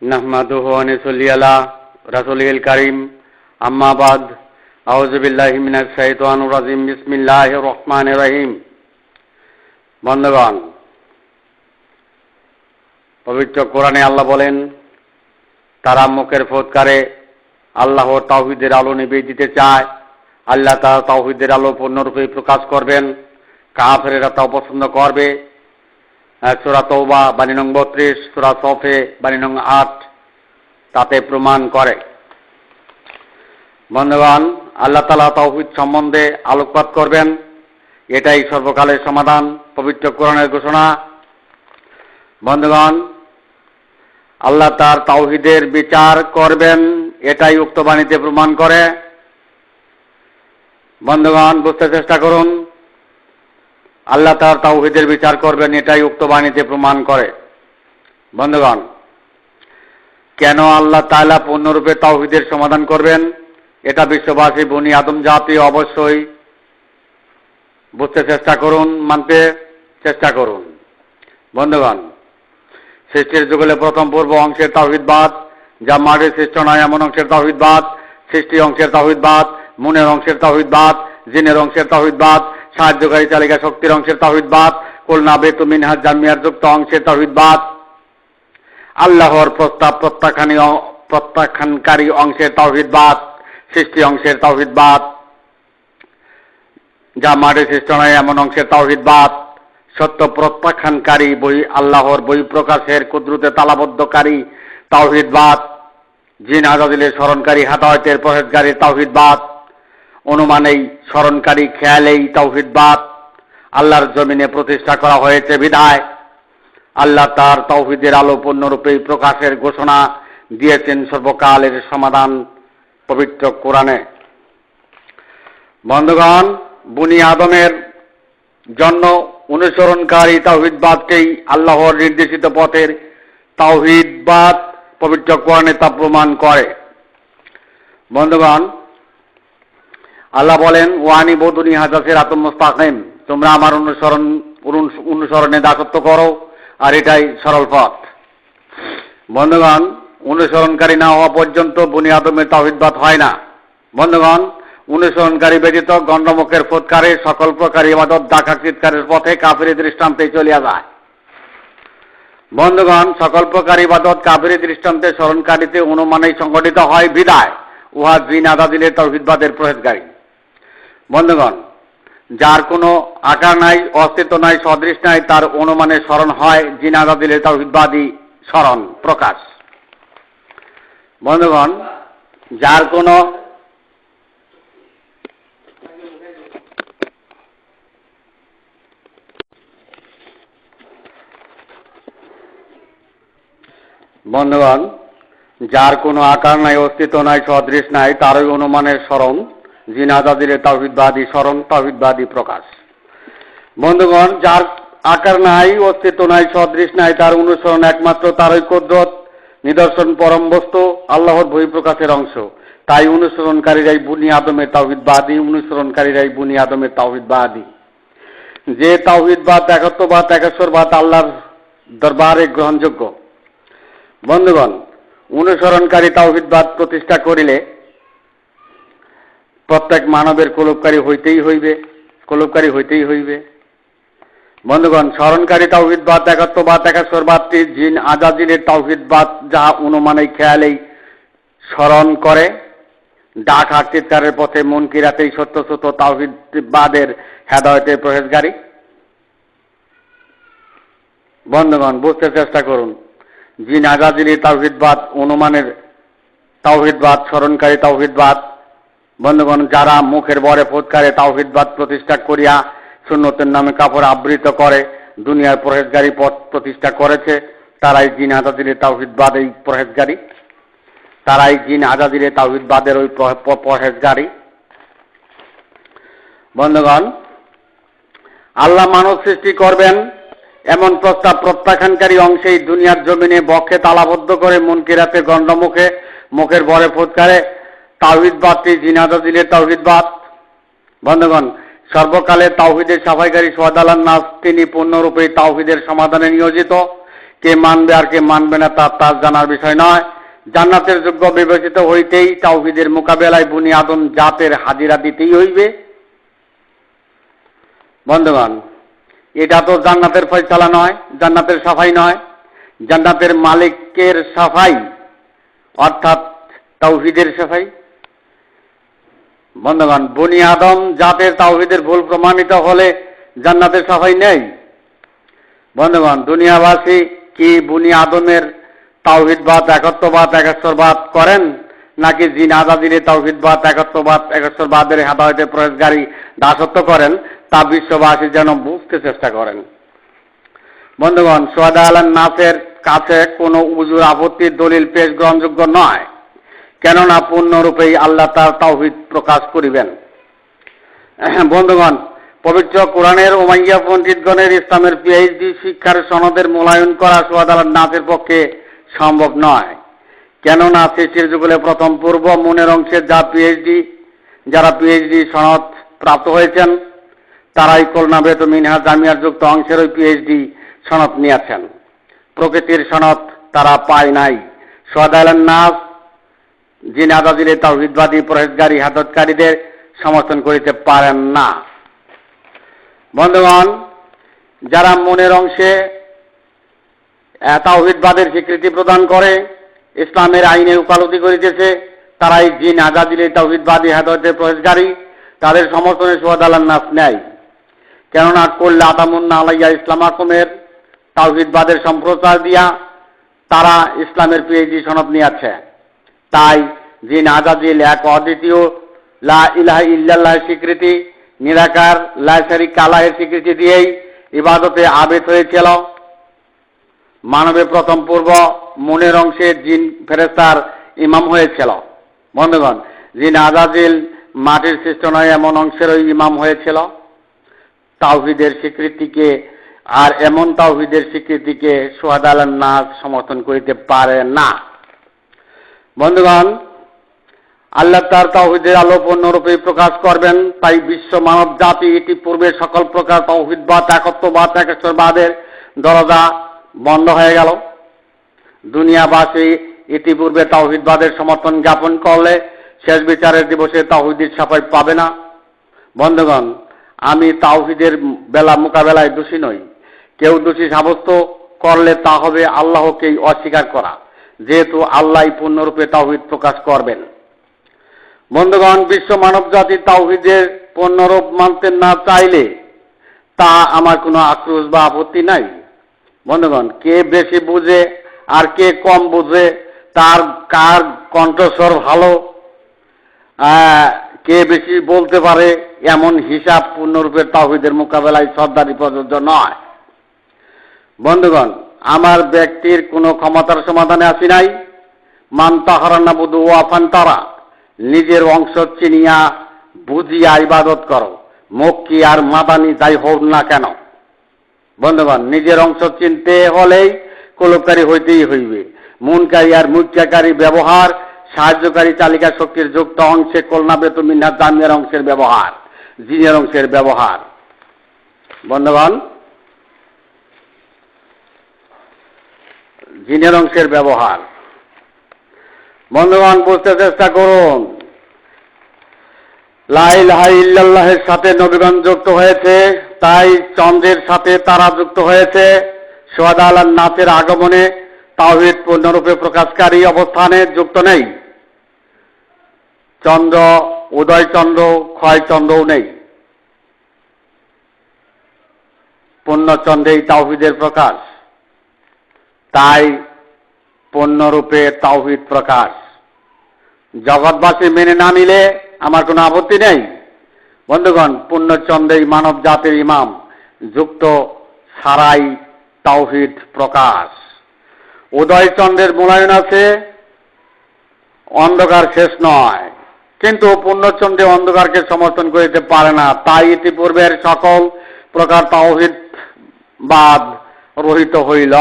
নাহমাদুহু ওয়া নুসাল্লি আলা রাসূলিল কারীম আম্মা বাদ আউযু বিল্লাহি মিনাশ শাইতানির রাজিম বিসমিল্লাহির রহমানির রহিম। বন্ধুগণ, পবিত্র কোরআনে আল্লাহ বলেন, তারা মুখের ফুৎকারে আল্লাহর তাওহীদের আলো নিভিয়ে দিতে চায়। আল্লাহ তাআলা তাওহীদের আলো পূর্ণরূপে প্রকাশ করবেন, কাফেরেরা তা অপছন্দ করবে। সূরা তওবা বাণী নং 32, সূরা সফে বাণী নং 8 তাতে প্রমাণ করে। বন্ধুগণ, আল্লাহ তাআলা তাওহীদ সম্বন্ধে আলোকপাত করবেন, এটাই সর্বকালের সমাধান, পবিত্র কোরআনের ঘোষণা। বন্ধুগণ, আল্লাহ তার তাওহীদের বিচার করবেন, এটাই উক্ত বাণীতে প্রমাণ করে। বন্ধুগণ, বুঝতে চেষ্টা করুন, আল্লাহ তার তাওহীদের বিচার করবেন, এটাই উক্ত বাণীতে প্রমাণ করে। বন্ধুগণ, কেন আল্লাহ তাআলা পূর্ণরূপে তাওহীদের সমাধান করবেন, এটা বিশ্ববাসী বনি আদম জাতি অবশ্যই বুঝতে চেষ্টা করুন, মানতে চেষ্টা করুন। বন্ধুগণ, সৃষ্টির যুগলে প্রথম পূর্ব অংশের তাওহীদবাদ, যা মাটির সৃষ্ট নয় এমন অংশের তাওহীদবাদ, সৃষ্টি অংশের তাওহীদবাদ, মুনের অংশের তাওহীদবাদ, জিনের অংশের তাওহীদবাদ, সাহায্যকারী চালিকা শক্তির অংশের তাওহীদবাদ, কুলনা বেতু মিনহাজ জামিয়ার যুক্ত অংশের তাওহীদবাদ, আল্লাহর প্রস্তাব প্রত্যাখ্যানকারী অংশের তাওহীদবাদ, সৃষ্টি অংশের তাওহীদবাদ, যা মাটির সৃষ্ট নয় এমন অংশের তাওহীদবাদ, সত্য প্রত্যাখ্যানকারী আল্লাহর বহিঃপ্রকাশের কুদরতে তালাবদ্ধকারী তাওহীদবাদ, জিন আজাদিলের স্মরণকারী হেদায়েতের পরহেজগারী তাওহীদবাদ, অনুমানেই স্মরণকারী খেয়ালেই তাওহীদবাদ। আল্লাহর জমিনে প্রতিষ্ঠা করা হয়েছে বিধায় আল্লাহ তার তাওহীদের আলো পূর্ণরূপে প্রকাশের ঘোষণা দিয়েছেন সর্বকালের সমাধান পবিত্র কোরআনে। বন্ধুগণ, বনি আদমের জন্য অনুসরণকারী তাওহীদবাদকেই আল্লাহর নির্দেশিত পথের তাওহীদবাদ, পবিত্র কোরআনে তা প্রমাণ করে। বন্ধুগণ, আল্লাহ বলেন, ওয়ানি বদুনি হাজা সিরাতুম মুস্তাকিম, তোমরা আমার অনুসরণে দাসত্ব করো, আর এটাই সরল পথ। বন্ধুগণ, অনুসরণকারী না হওয়া পর্যন্ত বনি আদমের তাওহীদবাদ হয় না। বন্ধুগণ, অনুসরণকারী ব্যতীত গণ্ডমুখের ফুৎকারে সকল প্রকার ইবাদত ডাকা চিৎকারের পথে কাফিরি দৃষ্টান্তে চলিয়া যায়। বন্ধুগণ, সকল প্রকার ইবাদত কাফিরি দৃষ্টান্তে স্মরণকারীতে অনুমানেই সংগঠিত হয় বিধায় উহা জিন আজাদিলের তাওহীদবাদের প্রহেজগারী। বন্ধুগণ, যার কোনো আকার নাই, অস্তিত্ব নাই, সদৃশ নাই, তার অনুমানে স্মরণ হয় জিন আজাদিলের তাওহীদবাদী স্মরণ প্রকাশ। বন্ধুগণ, যার কোনো বন্ধুগণ, যার কোনো আকার নাই, অস্তিত্ব নাই, সদৃশ নাই, তারই অনুমানের স্মরণ জিন আজাদিলের তাওহীদবাদী স্মরণ, তাওহীদবাদী প্রকাশ। বন্ধুগণ, যার আকার নাই, অস্তিত্ব নাই, সদৃশ নাই, তার অনুসরণ একমাত্র তারই কুদরত নিদর্শন পরম বস্তু আল্লাহর বহিঃপ্রকাশের অংশ। তাই অনুসরণকারীরাই বনি আদমের তাওহীদবাদী, অনুসরণকারীরাই বনি আদমের তাওহীদবাদী। যে তাওহীদবাদ একত্ববাদ, একেশ্বরবাদ আল্লাহর দরবারে গ্রহণযোগ্য। বন্ধুগণ, অনুসরণকারী তাওহীদবাদ প্রতিষ্ঠা করিলে প্রত্যেক মানবের কলুপকারী হইতেই হইবে। বন্ধুগণ, স্মরণকারী তাওহীদবাদ, একত্ববাদ, একেশ্বরবাদটি জিন আজাজিলের তাওহীদবাদ, যাহা অনুমানেই খেয়ালেই স্মরণ করে ডাক হাক চিৎকারের পথে মুনকিরাতেই সত্য সত্য তাওহীদবাদের হেদায়েতের প্রহেজগারী। বন্ধুগণ, বুঝতে চেষ্টা করুন, জিন আজাজিলের তাওহীদবাদ অনুমানের তাওহীদবাদ, স্মরণকারী তাওহীদবাদ। বন্ধুগণ, যারা মুখের বরে ফুৎকারে তাওহীদবাদ প্রতিষ্ঠা করিয়া সুন্নতের নামে কাপড় আবৃত করে দুনিয়ার পরহেজগারী পথ প্রতিষ্ঠা করেছে, তারাই জিন আজাজিলের তাওহীদবাদ এই পরহেজগারী, তারাই জিন আজাজিলের তাওহীদবাদের ওই পরহেজগারী। বন্ধুগণ, আল্লাহ মানব সৃষ্টি করবেন এমন প্রস্তাব প্রত্যাখ্যানকারী অংশেই দুনিয়ার জমিনে বক্ষে তালাবদ্ধ করে মুনকিরাতে গণ্ডমুখে মুখের বরে ফুৎকারে তাওহীদবাদটি জিন আজাজিলের তাওহীদবাদ। বন্ধুগণ, সর্বকালে তাওহীদের সাফাইকারী সোহাদ আল্লাহ নাস, তিনি পূর্ণরূপে তাওহীদের সমাধানে নিয়োজিত। কে মানবে আর কে মানবে না তার জানার বিষয় নয়। জান্নাতের যোগ্য বিবেচিত হইতেই তাওহীদের মোকাবেলায় বনি আদম জাতের হাজিরা দিতেই হইবে। বন্ধুগণ, এটা তো জান্নাতের ফয়সালা নয়, জান্নাতের সাফাই নয়, জান্নাতের মালিকের সাফাই, অর্থাৎ তাওহীদের সাফাই। বন্ধুগণ, বনি আদম জাতের তাওহীদের ভুল প্রমাণিত হলে জান্নাতের সাফাই নেই। বন্ধুগণ, দুনিয়াবাসী কি বনি আদমের তাওহীদবাদ, একত্ববাদ, একেশ্বরবাদ করেন, নাকি জিন আজাদিরে তাওহীদবাদ, একত্ববাদ, একেশ্বরবাদের হেদায়েতে প্রয়াসকারী দাসত্ব করেন, তা বিশ্ববাসী যেন বুঝতে চেষ্টা করেন। বন্ধুগণ, সুহাদা আলান নাসের কাছে কোনো উজুর আপত্তির দলিল পেশ গ্রহণযোগ্য নয়, কেননা পূর্ণরূপেই আল্লাহ তার তাওহীদ প্রকাশ করিবেন। বন্ধুগণ, পবিত্র কোরআনের উমাইয়া পণ্ডিতগণের ইসলামের পিএইচডি শিক্ষার সনদের মূল্যায়ন করা সুহাদা আলান নাসের পক্ষে সম্ভব নয়, কেননা সৃষ্টির যুগলে প্রথম পূর্ব মনের অংশের যারা পিএইচডি সনদ প্রাপ্ত হয়েছেন, তারাই খুলনা বেত মিনহাজ জামিয়ার যুক্ত অংশের ওই পিএইচডি সনদ নিয়েছেন। প্রকৃতির সনদ তারা পায় নাই। সুহাদা আলান নাস জিন আজাদিলে তাওহীদবাদী পরহেজগারী হাদতকারীদের সমর্থন করিতে পারেন না। বন্ধুগণ, যারা মনের অংশে তাওহীদবাদের স্বীকৃতি প্রদান করে, ইসলামের আইনে উকালতি করিতেছে, তারাই জিন আজাদিলে তাওহীদবাদী হেদায়েতের প্রয়াসকারী, তাদের সমর্থনে সুহাদা আলান নাস নেয়। কেননা কল্লা আতামুন্না আলাইয়া ইসলাম আকমের তাওহীদবাদের সম্প্রচার দিয়া তারা ইসলামের পিএইচডি সনদ নিয়েছে। তাই জিন আজাদিল এক অদ্বিতীয় লা ইলাহা ইল্লাল্লাহের স্বীকৃতি, নিরাকার লা শারীকা লাহের স্বীকৃতি দিয়েই ইবাদতে আবেদ হয়েছিল। মানবে প্রথম পূর্ব মনের অংশে জিন ফেরেশতার ইমাম হয়েছিল। বন্ধুগণ, জিন আজাদিল মাটির সৃষ্ট নয় এমন অংশেরই ইমাম হয়েছিল। তাওহীদের স্বীকৃতিকে আর এমন তাওহীদের স্বীকৃতিকে সুহাদা আলান নাস সমর্থন করিতে পারে না। বন্ধুগণ, আল্লাহ তার তাওহীদের আলো পূর্ণরূপে প্রকাশ করবেন, তাই বিশ্ব মানব জাতি ইতিপূর্বে সকল প্রকার তাওহীদবাদ, একত্ববাদ, একেশ্বরবাদের দরজা বন্ধ হয়ে গেল। দুনিয়াবাসী ইতিপূর্বে তাওহীদবাদের সমর্থন জ্ঞাপন করলে শেষ বিচারের দিবসে তাওহীদের সাফাই পাবে না। বন্ধুগণ, আমি তাওহীদের মোকাবেলায় দোষী নই। কেউ দোষী সাব্যস্ত করলে তা হবে আল্লাহকেই অস্বীকার করা, যেহেতু আল্লাহই পূর্ণরূপে তাওহীদ প্রকাশ করবেন। বন্ধুগণ, বিশ্ব মানব জাতি তাওহীদের পূর্ণরূপ মানতে না চাইলে তা আমার কোনো আক্রোশ বা আপত্তি নাই। বন্ধুগণ, কে বেশি বুঝে আর কে কম বুঝে, কার কণ্ঠস্বর ভালো, কে বেশি বলতে পারে, এমন হিসাব পূর্ণরূপে তাওহীদের মোকাবেলায় শ্রদ্ধারই প্রযোজ্য নয়। বন্ধুগণ, আমার ব্যক্তির কোনো ক্ষমতার সমাধানে আসি নাই। মান তাহারান্না বুধু ওয়াফান তারা, নিজের অংশ চিনিয়া বুঝিয়া ইবাদত করো, মক্কি আর মাদানি যাই হোক না কেন। বন্ধুগণ, নিজের অংশ চিনতে হলেই কলবকারী হইতেই হইবে। মুনকারী আর মুক্তাকারী ব্যবহার, সাহায্যকারী চালিকা শক্তির যুক্ত অংশে খুলনা বেত মিনহাজ জামিয়ার অংশের ব্যবহার, জিনের অংশের ব্যবহার। বন্ধুগণ, জিনের অংশের ব্যবহার। বন্ধুগণ, বুঝতে চেষ্টা করুন, লা ইলাহা ইল্লাল্লাহের সাথে নবীগণ যুক্ত হয়েছে, তাই চন্দ্রের সাথে তারা যুক্ত হয়েছে। সুহাদা আলান নাসের আগমনে তাওহীদ পূর্ণরূপে প্রকাশকারী অবস্থানে যুক্ত নেই। চন্দ্র, উদয় চন্দ্র, ক্ষয় চন্দ্রও নেই। পূর্ণচন্দ্রেই তাওহীদের প্রকাশ, তাই পূর্ণরূপে তাওহীদ প্রকাশ। জগৎবাসী মেনে না নিলে আমার কোনো আপত্তি নেই। বন্ধুগণ, পূর্ণচন্দ্রেই মানব জাতির ইমাম যুক্ত সারাই তাওহীদ প্রকাশ। উদয় চন্দ্রের মূল্যায়ন আছে, অন্ধকার শেষ নয়, কিন্তু পূর্ণচন্দ্রে অন্ধকারকে সমর্থন করিতে পারে না। তাই ইতিপূর্বের সকল প্রকার তাওহীদবাদ রহিত হইল।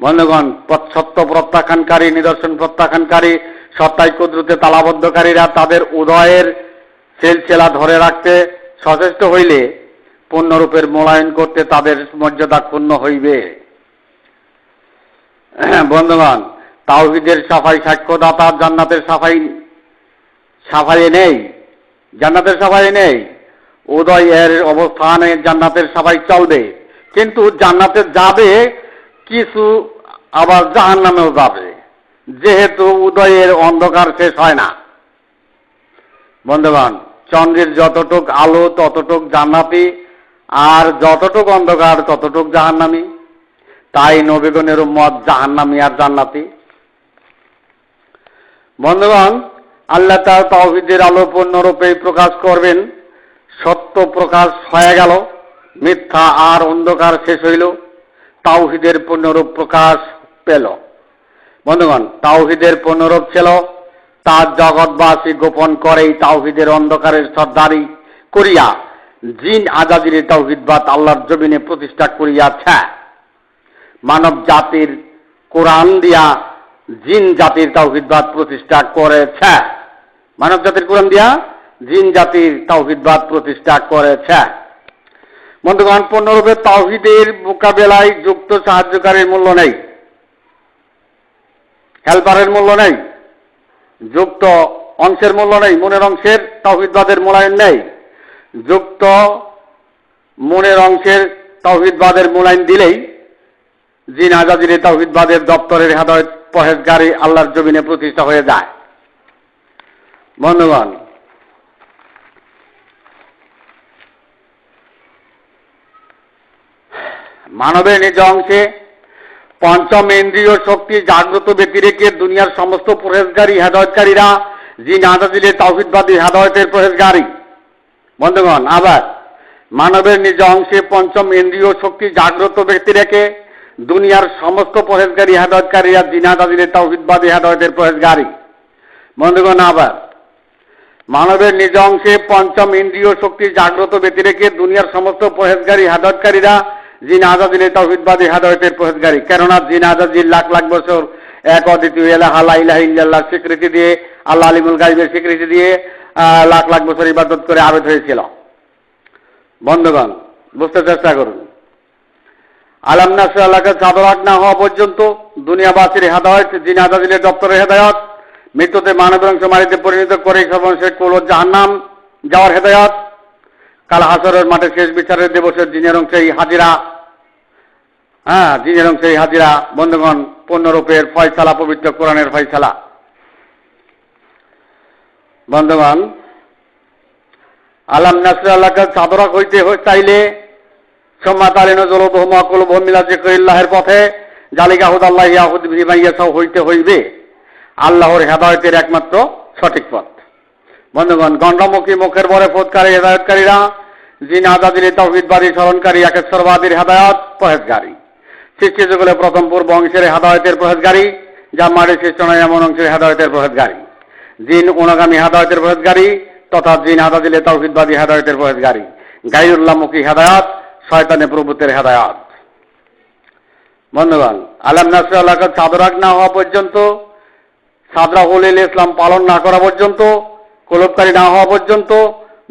বন্ধুগণ, সত্য প্রত্যাখ্যানকারী, নিদর্শন প্রত্যাখ্যানকারী, সত্তায় কুদরতে তালাবদ্ধকারীরা তাদের উদয়ের সিলসিলা ধরে রাখতে সচেষ্ট হইলে পূর্ণরূপের মূল্যায়ন করতে তাদের মর্যাদা ক্ষুণ্ণ হইবে। বন্ধুগণ, তাওহীদের সাফাই সাক্ষ্যদাতা জান্নাতের সাফাই নেই, জান্নাতের সাফাই নেই। উদয়ের অবস্থানে জান্নাতের সাফাই চলবে, কিন্তু জান্নাতে যাবে কিছু, আবার জাহান্নামেও যাবে, যেহেতু উদয়ের অন্ধকার শেষ হয় না। বন্ধুগণ, চন্দ্রের যতটুক আলো ততটুক জান্নাতি, আর যতটুক অন্ধকার ততটুক জাহান্নামী। তাই নবীগণের উম্মত জাহান্নামী আর জান্নাতি। বন্ধুগণ, আল্লাহ তাআলা তাওহীদের আলো পূর্ণরূপে প্রকাশ করবেন। সত্য প্রকাশ হয়ে গেল, মিথ্যা আর অন্ধকার শেষ হইল, তাওহীদের পূর্ণরূপ প্রকাশ পেল। বন্ধুগণ, তাওহীদের পূর্ণরূপ ছিল, তা জগৎবাসী গোপন করেই তাওহীদের অন্ধকারের সর্দারি করিয়া জিন আজাজির তাওহীদবাদ আল্লাহর জমিনে প্রতিষ্ঠা করিয়াছে। মানব জাতির কোরআন দিয়া জিন জাতির তাওহীদবাদ প্রতিষ্ঠা করেছে। মানব জাতির কোরআন দিয়া জিন জাতির তাওহীদবাদ প্রতিষ্ঠা করেছে। বন্ধুগণ, পূর্ণরূপে তাওহীদের মোকাবেলায় যুক্ত সাহায্যকারীর মূল্য নেই, হেল্পারের মূল্য নেই, যুক্ত অংশের মূল্য নেই, মনের অংশের তাওহীদবাদের মূল্যায়ন নেই। যুক্ত মনের অংশের তাওহীদবাদের মূল্যায়ন দিলেই জিন আজাজির তাওহীদবাদের দপ্তরের হেদায়েত পরহেজগারী আল্লাহর জমিনে প্রতিষ্ঠা হয়ে যায়। বন্ধুগণ, মানবের নিজ অংশে পঞ্চম ইন্দ্রিয় শক্তি জাগ্রত ব্যক্তি রেখে দুনিয়ার সমস্ত পরহেজগারী হেদায়েতকারীরা জিন আজাজির তাওহীদবাদী হেদায়েতের পরহেজগারী। বন্ধুগণ, আবার মানবের নিজ অংশে পঞ্চম ইন্দ্রিয় শক্তি জাগ্রত ব্যক্তি রেখে দুনিয়ার সমস্ত পরহেজগারী হেদায়েতকারীরা জিন আজাজির তাওহীদবাদী হেদায়েতের পরহেজগারী। বন্ধুগণ, আবার মানবের নিজ অংশে পঞ্চম ইন্দ্রিয় শক্তি জাগ্রত ব্যক্তি রেখে দুনিয়ার সমস্ত পরহেজগারী হেদায়েতকারীরা জিন আজাজির তাওহীদবাদী হেদায়েতের পরহেজগারী। কেননা জিন আজাজির লাখ লাখ বছর এক অদ্বিতীয় ইলাহা লা ইলাহা ইল্লাল্লাহ স্বীকৃতি দিয়ে, আল্লাহ আলিমুল গায়বের স্বীকৃতি দিয়ে লাখ লাখ বছর ইবাদত করে আবেদ হয়েছিল। বন্ধুগণ, বুঝতে চেষ্টা করুন। আলাম নাসরাল্লাহকে চাদরাক না হওয়া পর্যন্ত দুনিয়াবাসীর হেদায়েত, জিন আজাজিলের দপ্তরের হেদায়েত, মৃত্যুতে মানবের অংশ মারিতে পরিণত করে সর্বশেষ কুল জাহান্নাম যাওয়ার হেদায়েত, কাল হাসরের মাঠে শেষ বিচারের দিবসের জিনের অংশে এই হাজিরা, জিনের অংশে এই হাজিরা। বন্ধুগণ, পূর্ণরূপের ফয়সালা পবিত্র কোরআনের ফয়সালা। বন্ধুগণ, আলাম নাসরাল্লাহকে চাদরাক হইতে চাইলে মিলাজের পথে জালিকা হুদাল্লাহ ইয়াহুদ বিমাইয়াসাও হইতে হইবে আল্লাহর হেদায়েতের একমাত্র সঠিক পথ। বন্ধুগণ, গণ্ডমুখী মুখের বরে ফোদকারী হেদায়েতকারীরা জিন আজাজির তাওহীদবাদী স্মরণকারী একেশ্বরবাদীর হেদায়েত পরহেজগারী। সৃষ্টি যুগলে প্রথম পূর্ব অংশের হেদায়েতের পরহেজগারী, যা মাটির সৃষ্ট নয় এমন অংশের হেদায়েতের পরহেজগারী। জিন অনুগামী হেদায়েতের পরহেজগারী তথা জিন আজাজির তাওহীদবাদী হেদায়েতের পরহেজগারী। গায়রুল্লাহমুখী হেদায়েত শয়তানের প্রভুত্বের হেদায়েত। বন্ধুগণ, আলাম নাসরাল্লাহকে চাদরাক না হওয়া পর্যন্ত, সাদরাহুল ইসলাম পালন না করা পর্যন্ত, কলবকারী না হওয়া পর্যন্ত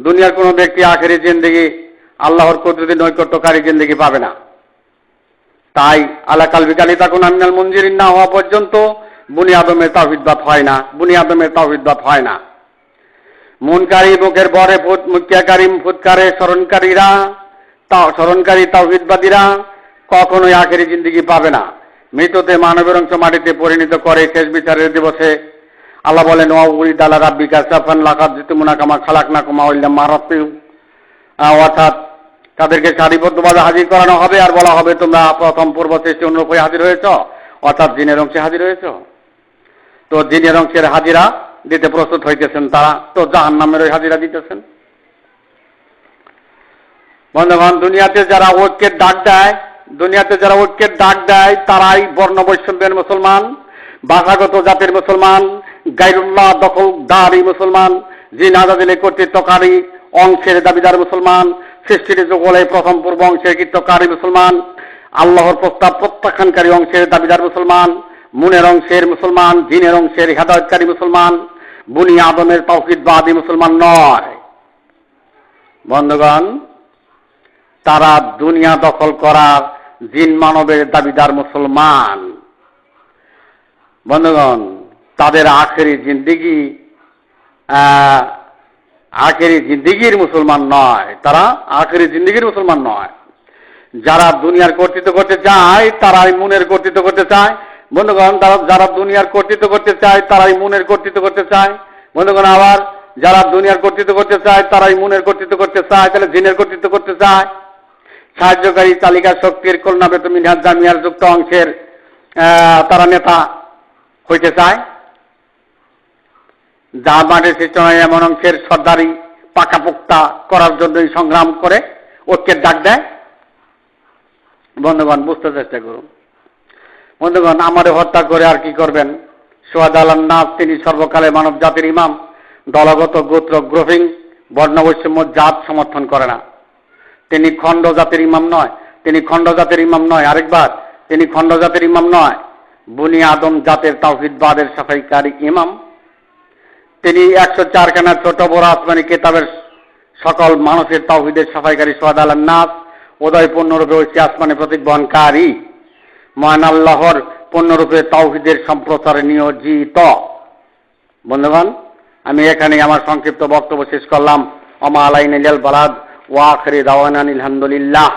দুনিয়ার কোনো ব্যক্তি আখেরি জিন্দেগি আল্লাহর কুদরতি নৈকট্যকারী জিন্দেগি পাবে না। তাই আলা কালবি কালিতাকুন আমিনাল মুনজিরিন না হওয়া পর্যন্ত বুনি আদমের তাওহীদবাদ হয় না, বুনি আদমের তাওহীদবাদ হয় না। মুনকারী মুখের বরে মুক্তিয়াকারী ফুৎকারে স্মরণকারী তাওহীদবাদীরা কখনোই আখেরি জিন্দেগি পাবে না। মৃত্যুতে মানবের অংশ মাটিতে পরিণত করে শেষ বিচারের দিবসে আল্লাহ বলেন, অর্থাৎ তাদেরকে সারিবদ্ধভাবে হাজির করানো হবে আর বলা হবে, তোমরা প্রথম পূর্ব সৃষ্টি অনুরূপ হয়ে হাজির হয়েছ, অর্থাৎ জিনের অংশে হাজির হয়েছ। তো জিনের অংশের হাজিরা দিতে প্রস্তুত হইতেছেন তারা, তো জাহান্নামের ওই হাজিরা দিতেছেন। বন্ধুগণ, দুনিয়াতে যারা ঐক্যের ডাক দেয় তারাই বর্ণ বৈষম্যের মুসলমান, ভাষাগত জাতির মুসলমান, গায়রুল্লাহ দখলদারি মুসলমান, জিন আজাজিলের কর্তৃত্বকারী অংশের দাবিদার মুসলমান, সৃষ্টির যুগলে প্রথম পূর্ব অংশের কৃত্যকারী মুসলমান, আল্লাহর প্রস্তাব প্রত্যাখ্যানকারী অংশের দাবিদার মুসলমান, মুনের অংশের মুসলমান, জিনের অংশের হেদায়েতকারী মুসলমান, বুনি আদমের তাওহীদবাদী মুসলমান নয়। বন্ধুগণ, তারা দুনিয়া দখল করার জিন মানবের দাবিদার মুসলমান। বন্ধুগণ, তাদের আখেরি জিন্দিগির মুসলমান নয়, তারা আখেরি জিন্দিগির মুসলমান নয়। যারা দুনিয়ার কর্তৃত্ব করতে চায় তারাই মুনের কর্তৃত্ব করতে চায়। বন্ধুগণ, যারা দুনিয়ার কর্তৃত্ব করতে চায় তারাই মুনের কর্তৃত্ব করতে চায়। বন্ধুগণ, আবার যারা দুনিয়ার কর্তৃত্ব করতে চায় তারাই মুনের কর্তৃত্ব করতে চায়, তাহলে জিনের কর্তৃত্ব করতে চায়। সাহায্যকারী তালিকা শক্তির কল্যাণ মিনহাজ জামিয়ার যুক্ত অংশের তারা নেতা হইতে চায়। জামাতের সৃষ্টি এমন অংশের সর্দারি পাকাপোক্তা করার জন্যই সংগ্রাম করে, ঐক্যের ডাক দেয়। বন্ধুগণ, বুঝতে চেষ্টা করুন। বন্ধুগণ, আমারে হত্যা করে আর কি করবেন? সোহাদ আল নাস, তিনি সর্বকালে মানব জাতির ইমাম। দলগত গোত্র গ্রুপিং বর্ণবৈষম্য জাত সমর্থন করে না। তিনি খণ্ড জাতির ইমাম নয়, তিনি খণ্ড জাতির ইমাম নয়। আরেকবার, তিনি খণ্ড জাতির ইমাম নয়, বনি আদম জাতের তাওহীদবাদের সাফাইকারী ইমাম। তিনি 104 খানা ছোট বড় আসমানি কিতাবের সকল মানুষের তাওহীদের সাফাইকারী সোহাদ আল নাস, উদয় পূর্ণরূপে ঐশী আসমানে প্রতীক বহনকারী, মহান আল্লাহর পূর্ণরূপে তাওহীদের সম্প্রচারে নিয়োজিত। বন্ধুগণ, আমি এখানে আমার সংক্ষিপ্ত বক্তব্য শেষ করলাম। ওমা আলাইনা ইল্লাল বালাগ ওয়া আখিরি দাওয়ানা আলহামদুলিল্লাহ।